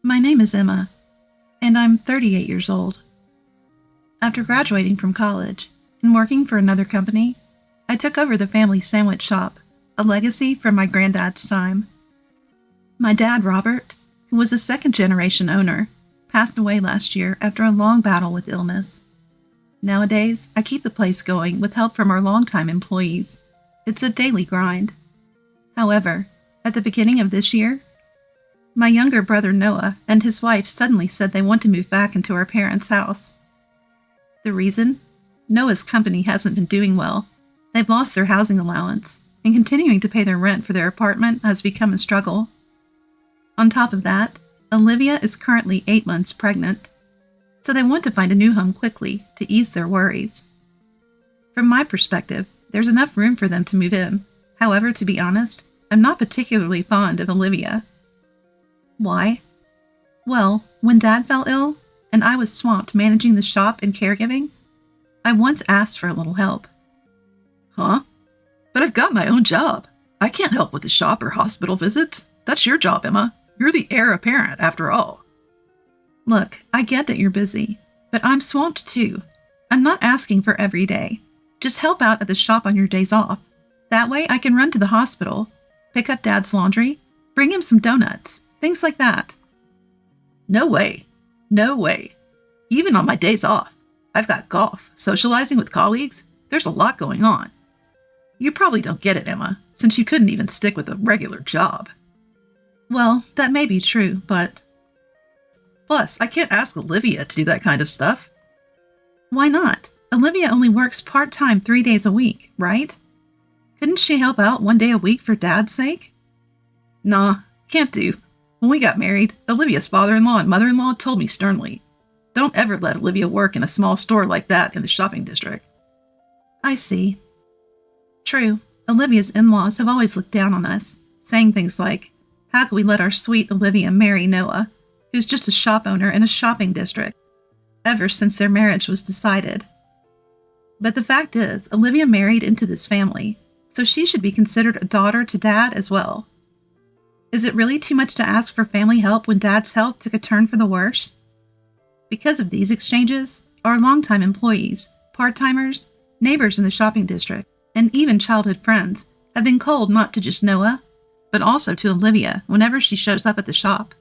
My name is Emma, and I'm 38 years old. After graduating from college and working for another company, I took over the family sandwich shop, a legacy from my granddad's time. My dad, Robert, who was a second-generation owner, passed away last year after a long battle with illness. Nowadays, I keep the place going with help from our longtime employees. It's a daily grind. However, at the beginning of this year, my younger brother Noah and his wife suddenly said they want to move back into our parents' house. The reason? Noah's company hasn't been doing well. They've lost their housing allowance, and continuing to pay their rent for their apartment has become a struggle. On top of that, Olivia is currently 8 months pregnant, so they want to find a new home quickly to ease their worries. From my perspective, there's enough room for them to move in. However, to be honest, I'm not particularly fond of Olivia. Why? Well, when Dad fell ill, and I was swamped managing the shop and caregiving, I once asked for a little help. Huh? But I've got my own job. I can't help with the shop or hospital visits. That's your job, Emma. You're the heir apparent, after all. Look, I get that you're busy, but I'm swamped too. I'm not asking for every day. Just help out at the shop on your days off. That way I can run to the hospital, pick up Dad's laundry, bring him some donuts, things like that. No way. No way. Even on my days off, I've got golf, socializing with colleagues. There's a lot going on. You probably don't get it, Emma, since you couldn't even stick with a regular job. Well, that may be true, but... Plus, I can't ask Olivia to do that kind of stuff. Why not? Olivia only works part-time 3 days a week, right? Couldn't she help out 1 day a week for Dad's sake? Nah, can't do. When we got married, Olivia's father-in-law and mother-in-law told me sternly, don't ever let Olivia work in a small store like that in the shopping district. I see. True, Olivia's in-laws have always looked down on us, saying things like, how could we let our sweet Olivia marry Noah, who's just a shop owner in a shopping district, ever since their marriage was decided. But the fact is, Olivia married into this family, so she should be considered a daughter to Dad as well. Is it really too much to ask for family help when Dad's health took a turn for the worse? Because of these exchanges, our longtime employees, part-timers, neighbors in the shopping district, and even childhood friends have been cold not to just Noah, but also to Olivia whenever she shows up at the shop.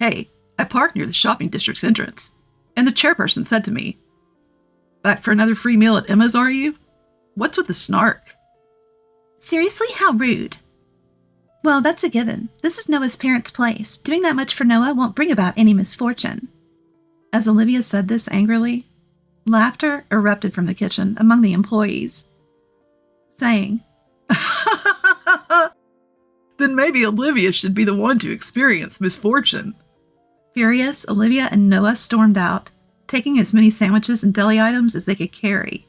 Hey, I parked near the shopping district's entrance, and the chairperson said to me, back for another free meal at Emma's, are you? What's with the snark? Seriously, how rude. Well, that's a given. This is Noah's parents' place. Doing that much for Noah won't bring about any misfortune. As Olivia said this angrily, laughter erupted from the kitchen among the employees, saying, Then maybe Olivia should be the one to experience misfortune. Furious, Olivia and Noah stormed out, taking as many sandwiches and deli items as they could carry.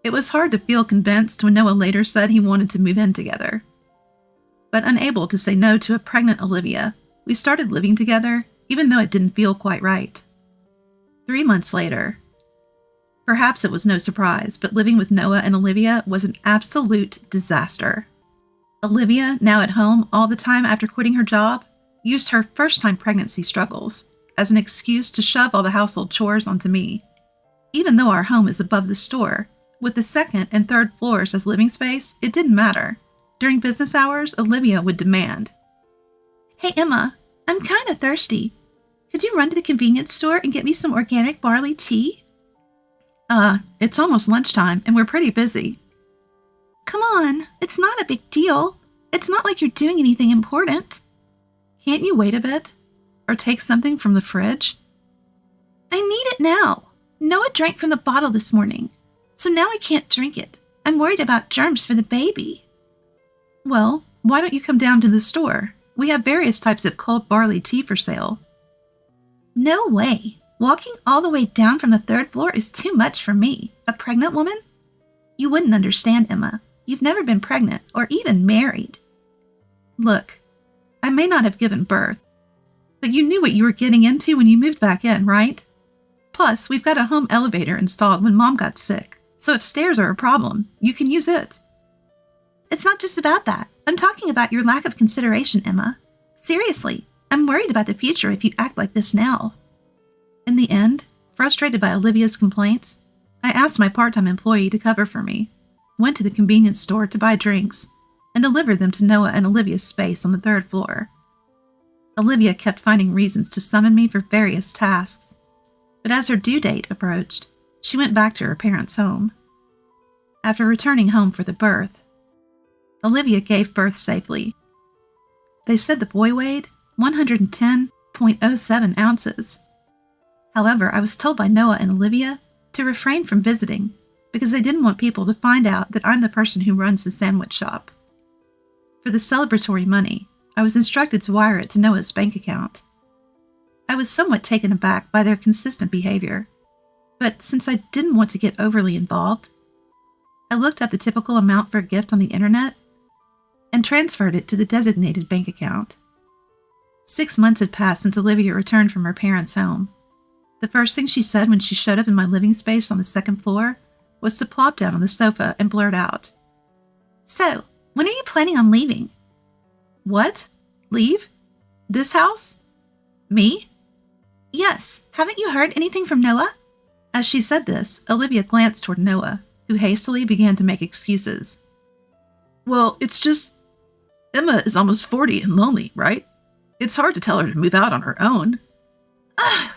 It was hard to feel convinced when Noah later said he wanted to move in together. But unable to say no to a pregnant Olivia, we started living together, even though it didn't feel quite right. 3 months later, perhaps it was no surprise, but living with Noah and Olivia was an absolute disaster. Olivia, now at home all the time after quitting her job, used her first-time pregnancy struggles as an excuse to shove all the household chores onto me. Even though our home is above the store, with the second and third floors as living space, it didn't matter. During business hours, Olivia would demand, Hey Emma, I'm kinda thirsty. Could you run to the convenience store and get me some organic barley tea? It's almost lunchtime and we're pretty busy. Come on, it's not a big deal. It's not like you're doing anything important. Can't you wait a bit? Or take something from the fridge? I need it now. Noah drank from the bottle this morning, so now I can't drink it. I'm worried about germs for the baby. Well, why don't you come down to the store? We have various types of cold barley tea for sale. No way. Walking all the way down from the 3rd floor is too much for me. A pregnant woman? You wouldn't understand, Emma. You've never been pregnant or even married. Look, I may not have given birth, but you knew what you were getting into when you moved back in, right? Plus, we've got a home elevator installed when Mom got sick, so if stairs are a problem, you can use it. It's not just about that. I'm talking about your lack of consideration, Emma. Seriously, I'm worried about the future if you act like this now." In the end, frustrated by Olivia's complaints, I asked my part-time employee to cover for me, went to the convenience store to buy drinks, and delivered them to Noah and Olivia's space on the 3rd floor. Olivia kept finding reasons to summon me for various tasks, but as her due date approached, she went back to her parents' home. After returning home for the birth, Olivia gave birth safely. They said the boy weighed 110.07 ounces. However, I was told by Noah and Olivia to refrain from visiting because they didn't want people to find out that I'm the person who runs the sandwich shop. For the celebratory money, I was instructed to wire it to Noah's bank account. I was somewhat taken aback by their consistent behavior, but since I didn't want to get overly involved, I looked up the typical amount for a gift on the internet and transferred it to the designated bank account. 6 months had passed since Olivia returned from her parents' home. The first thing she said when she showed up in my living space on the 2nd floor was to plop down on the sofa and blurt out, "So, when are you planning on leaving?" "What? Leave? This house? Me?" "Yes. Haven't you heard anything from Noah?" As she said this, Olivia glanced toward Noah, who hastily began to make excuses. "Well, it's just, Emma is almost 40 and lonely, right? It's hard to tell her to move out on her own." "Ugh!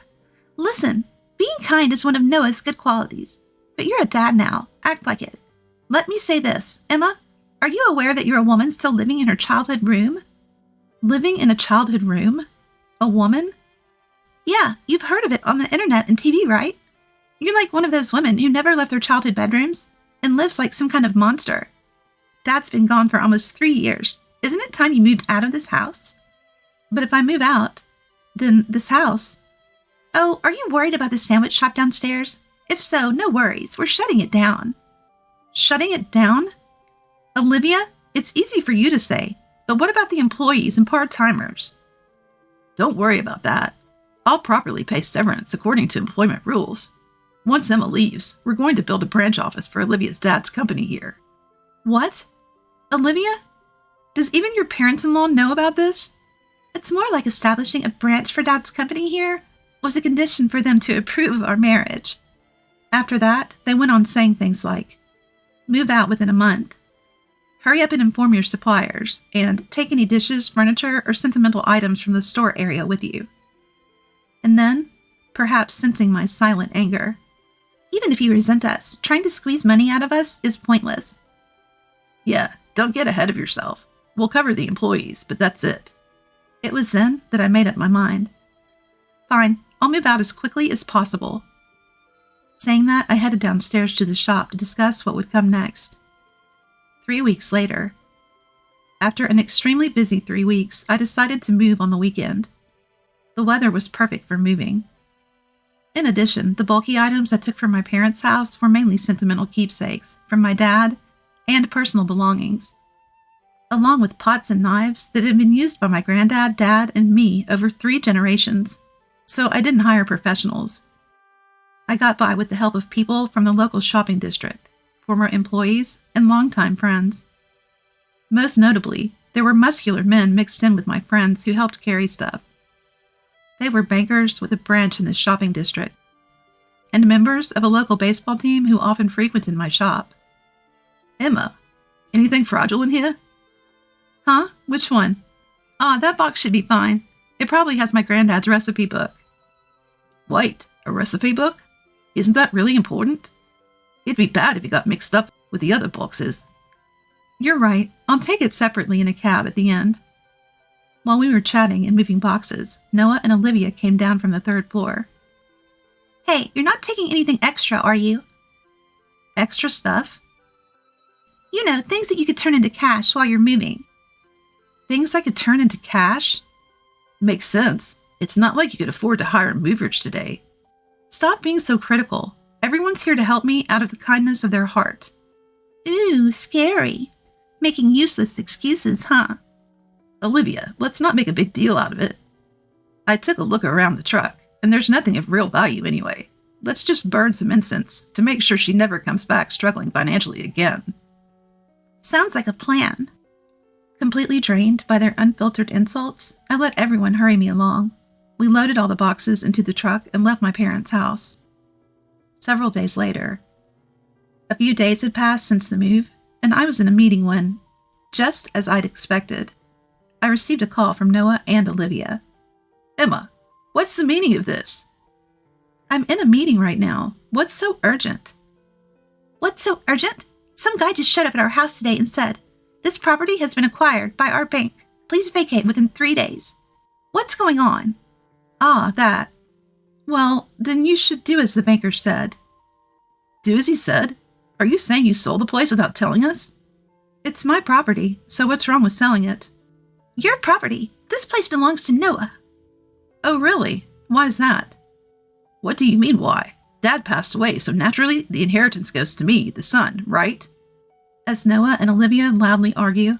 Listen, being kind is one of Noah's good qualities, but you're a dad now. Act like it. Let me say this, Emma, are you aware that you're a woman still living in her childhood room?" "Living in a childhood room? A woman?" "Yeah, you've heard of it on the internet and TV, right? You're like one of those women who never left their childhood bedrooms and lives like some kind of monster. Dad's been gone for almost 3 years. Isn't it time you moved out of this house?" "But if I move out, then this house..." "Oh, are you worried about the sandwich shop downstairs? If so, no worries. We're shutting it down." "Shutting it down?" "Olivia, it's easy for you to say, but what about the employees and part-timers?" "Don't worry about that. I'll properly pay severance according to employment rules. Once Emma leaves, we're going to build a branch office for Olivia's dad's company here." "What? Olivia? Does even your parents-in-law know about this?" "It's more like establishing a branch for Dad's company here was a condition for them to approve our marriage." After that, they went on saying things like, "Move out within a month. Hurry up and inform your suppliers, and take any dishes, furniture, or sentimental items from the store area with you." And then, perhaps sensing my silent anger, "Even if you resent us, trying to squeeze money out of us is pointless." "Yeah, don't get ahead of yourself. We'll cover the employees, but that's it." It was then that I made up my mind. "Fine, I'll move out as quickly as possible." Saying that, I headed downstairs to the shop to discuss what would come next. 3 weeks later, after an extremely busy 3 weeks, I decided to move on the weekend. The weather was perfect for moving. In addition, the bulky items I took from my parents' house were mainly sentimental keepsakes from my dad and personal belongings, along with pots and knives that had been used by my granddad, dad, and me over 3 generations, so I didn't hire professionals. I got by with the help of people from the local shopping district, former employees, and longtime friends. Most notably, there were muscular men mixed in with my friends who helped carry stuff. They were bankers with a branch in the shopping district, and members of a local baseball team who often frequented my shop. "Emma, anything fragile in here?" "Huh? Which one?" That box should be fine. It probably has my granddad's recipe book." "Wait, a recipe book? Isn't that really important? It'd be bad if it got mixed up with the other boxes." "You're right. I'll take it separately in a cab at the end." While we were chatting and moving boxes, Noah and Olivia came down from the 3rd floor. "Hey, you're not taking anything extra, are you?" "Extra stuff?" "You know, things that you could turn into cash while you're moving." "Things I could turn into cash?" "Makes sense. It's not like you could afford to hire movers today." "Stop being so critical. Everyone's here to help me out of the kindness of their heart." "Ooh, scary. Making useless excuses, huh?" "Olivia, let's not make a big deal out of it. I took a look around the truck, and there's nothing of real value anyway. Let's just burn some incense to make sure she never comes back struggling financially again." "Sounds like a plan." Completely drained by their unfiltered insults, I let everyone hurry me along. We loaded all the boxes into the truck and left my parents' house. Several days later, a few days had passed since the move, and I was in a meeting when, just as I'd expected, I received a call from Noah and Olivia. Emma, what's the meaning of this? I'm in a meeting right now. What's so urgent? What's so urgent? Some guy just showed up at our house today and said, "This property has been acquired by our bank. Please vacate within 3 days." What's going on? Ah, that. Well, then you should do as the banker said. Do as he said? Are you saying you sold the place without telling us? It's my property, so what's wrong with selling it? Your property? This place belongs to Noah. Oh, really? Why's that? What do you mean, why? Dad passed away, so naturally the inheritance goes to me, the son, right? As Noah and Olivia loudly argue,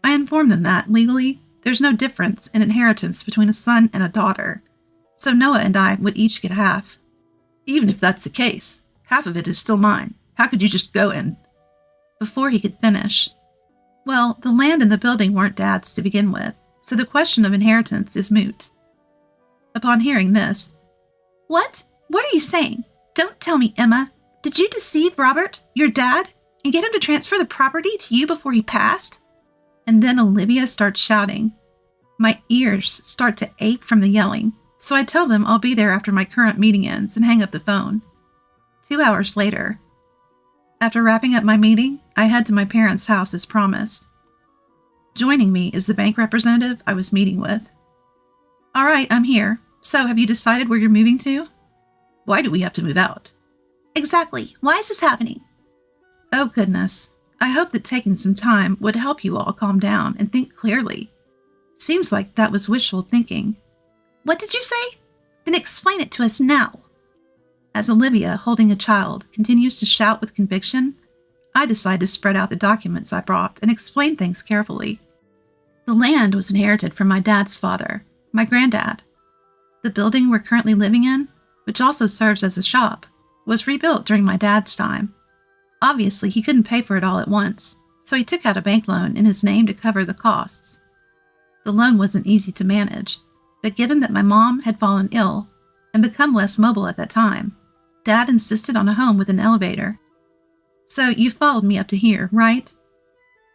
I inform them that, legally, there's no difference in inheritance between a son and a daughter, so Noah and I would each get half. Even if that's the case, half of it is still mine. How could you just go and... Before he could finish. Well, the land and the building weren't Dad's to begin with, so the question of inheritance is moot. Upon hearing this, What? What are you saying? Don't tell me, Emma. Did you deceive Robert, your dad, and get him to transfer the property to you before he passed? And then Olivia starts shouting. My ears start to ache from the yelling, so I tell them I'll be there after my current meeting ends and hang up the phone. 2 hours later, after wrapping up my meeting, I head to my parents' house as promised. Joining me is the bank representative I was meeting with. All right, I'm here. So have you decided where you're moving to? Why do we have to move out? Exactly. Why is this happening? Oh, goodness. I hope that taking some time would help you all calm down and think clearly. Seems like that was wishful thinking. What did you say? Then explain it to us now. As Olivia, holding a child, continues to shout with conviction, I decide to spread out the documents I brought and explain things carefully. The land was inherited from my dad's father, my granddad. The building we're currently living in, which also serves as a shop, was rebuilt during my dad's time. Obviously, he couldn't pay for it all at once, so he took out a bank loan in his name to cover the costs. The loan wasn't easy to manage, but given that my mom had fallen ill and become less mobile at that time, Dad insisted on a home with an elevator. So you followed me up to here, right?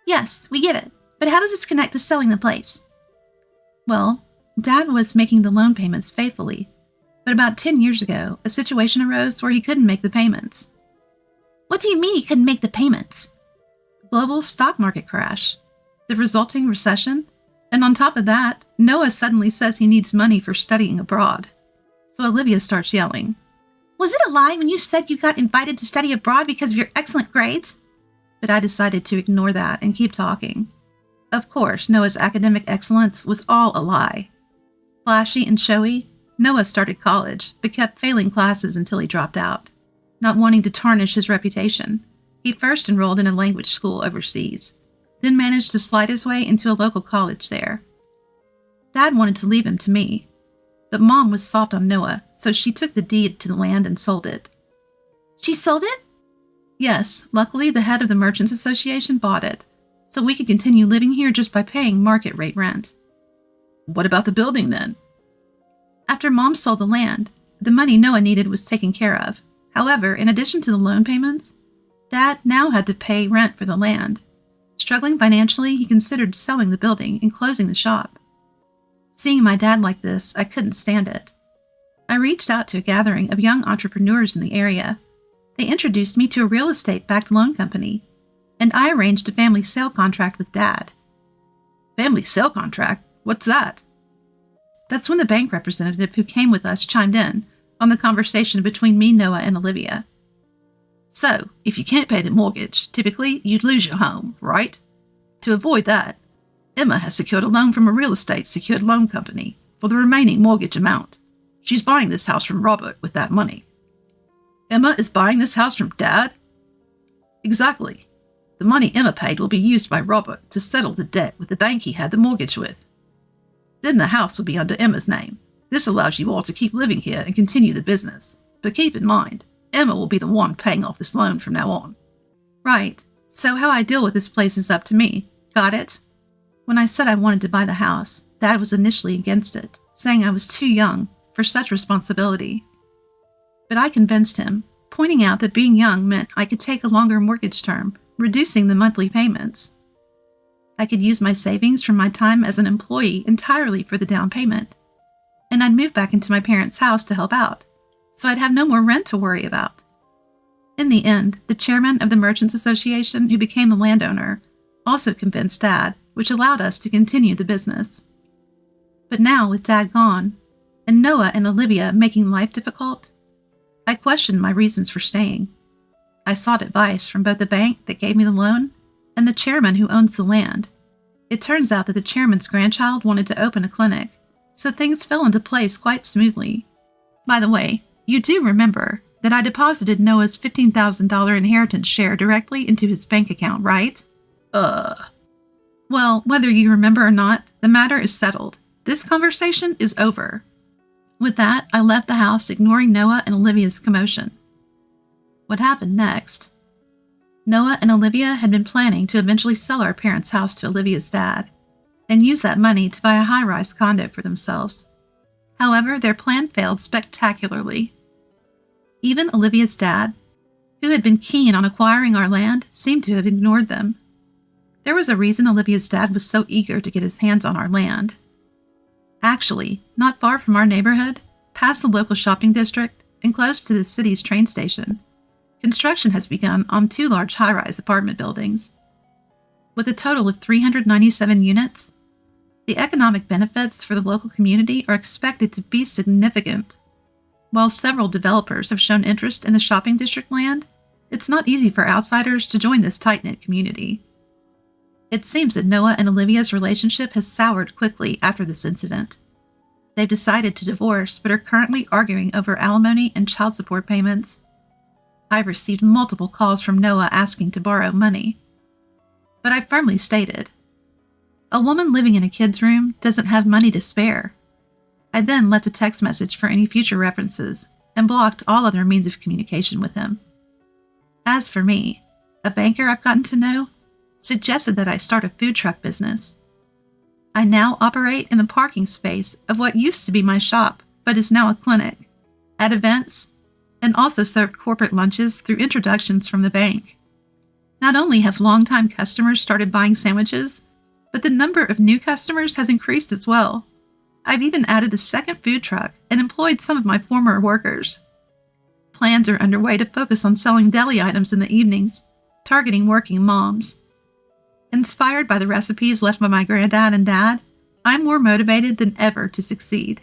Yes, we get it. But how does this connect to selling the place? Well, Dad was making the loan payments faithfully, but about 10 years ago, a situation arose where he couldn't make the payments. What do you mean he couldn't make the payments? Global stock market crash, the resulting recession, and on top of that, Noah suddenly says he needs money for studying abroad. So Olivia starts yelling. Was it a lie when you said you got invited to study abroad because of your excellent grades? But I decided to ignore that and keep talking. Of course, Noah's academic excellence was all a lie. Flashy and showy, Noah started college, but kept failing classes until he dropped out. Not wanting to tarnish his reputation, he first enrolled in a language school overseas, then managed to slide his way into a local college there. Dad wanted to leave him to me, but Mom was soft on Noah, so she took the deed to the land and sold it. She sold it? Yes, luckily the head of the Merchants Association bought it, so we could continue living here just by paying market rate rent. What about the building then? After Mom sold the land, the money Noah needed was taken care of. However, in addition to the loan payments, Dad now had to pay rent for the land. Struggling financially, he considered selling the building and closing the shop. Seeing my dad like this, I couldn't stand it. I reached out to a gathering of young entrepreneurs in the area. They introduced me to a real estate-backed loan company, and I arranged a family sale contract with Dad. Family sale contract? What's that? That's when the bank representative who came with us chimed in on the conversation between me, Noah, and Olivia. So, if you can't pay the mortgage, typically you'd lose your home, right? To avoid that, Emma has secured a loan from a real estate secured loan company for the remaining mortgage amount. She's buying this house from Robert with that money. Emma is buying this house from Dad? Exactly. The money Emma paid will be used by Robert to settle the debt with the bank he had the mortgage with. Then the house will be under Emma's name. This allows you all to keep living here and continue the business. But keep in mind, Emma will be the one paying off this loan from now on. Right. So how I deal with this place is up to me. Got it? When I said I wanted to buy the house, Dad was initially against it, saying I was too young for such responsibility. But I convinced him, pointing out that being young meant I could take a longer mortgage term, reducing the monthly payments. I could use my savings from my time as an employee entirely for the down payment, and I'd move back into my parents' house to help out, so I'd have no more rent to worry about. In the end, the chairman of the Merchants Association, who became the landowner, also convinced Dad, which allowed us to continue the business. But now, with Dad gone, and Noah and Olivia making life difficult, I questioned my reasons for staying. I sought advice from both the bank that gave me the loan and the chairman who owns the land. It turns out that the chairman's grandchild wanted to open a clinic, so things fell into place quite smoothly. By the way, you do remember that I deposited Noah's $15,000 inheritance share directly into his bank account, right? Well, whether you remember or not, the matter is settled. This conversation is over. With that, I left the house, ignoring Noah and Olivia's commotion. What happened next? Noah and Olivia had been planning to eventually sell our parents' house to Olivia's dad and use that money to buy a high-rise condo for themselves. However, their plan failed spectacularly. Even Olivia's dad, who had been keen on acquiring our land, seemed to have ignored them. There was a reason Olivia's dad was so eager to get his hands on our land. Actually, not far from our neighborhood, past the local shopping district and close to the city's train station, construction has begun on 2 large high-rise apartment buildings. With a total of 397 units, the economic benefits for the local community are expected to be significant. While several developers have shown interest in the shopping district land, it's not easy for outsiders to join this tight-knit community. It seems that Noah and Olivia's relationship has soured quickly after this incident. They've decided to divorce, but are currently arguing over alimony and child support payments. I've received multiple calls from Noah asking to borrow money. But I firmly stated, a woman living in a kid's room doesn't have money to spare. I then left a text message for any future references and blocked all other means of communication with him. As for me, a banker I've gotten to know suggested that I start a food truck business. I now operate in the parking space of what used to be my shop, but is now a clinic, at events, and also serve corporate lunches through introductions from the bank. Not only have longtime customers started buying sandwiches, but the number of new customers has increased as well. I've even added a second food truck and employed some of my former workers. Plans are underway to focus on selling deli items in the evenings, targeting working moms. Inspired by the recipes left by my granddad and dad, I'm more motivated than ever to succeed.